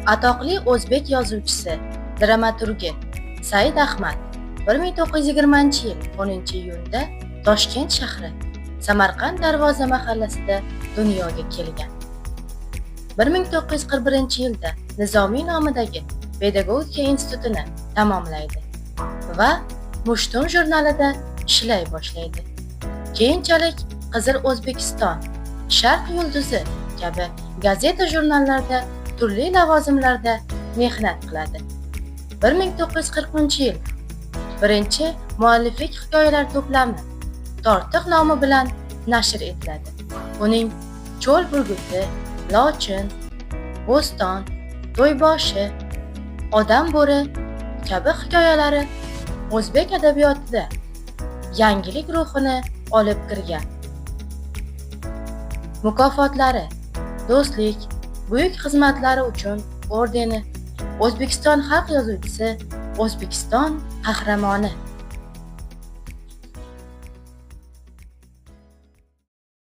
Atoqli o'zbek yozuvchisi, dramaturgi Said Ahmad 1920-yil 10-iyunda Toshkent shahri Samarqand Darvoza mahallasida dunyoga kelgan. 1941-yilda Nizomiy nomidagi pedagogika institutini tamomlaydi va Mushtun jurnalida ishlay boshlaydi. Keyinchalik Qizil O'zbekiston, Sharq yulduzi kabi gazeta-jurnallarda turli lavozimlarda mehnat qiladi. 1940-yil birinchi mualliflik hikoyalar to'plami Tortiq nomi bilan nashr etiladi. Uning Cho'l burguti, Lochin, Bo'ston, To'yboshi, Odam bo'ri kabi hikoyalari o'zbek adabiyotida yangilik ruhini olib kirgan. Mukofotlari: Do'stlik, buyuk xizmatlari uchun ordeni, O'zbekiston xalq yozuvchisi, O'zbekiston qahramoni.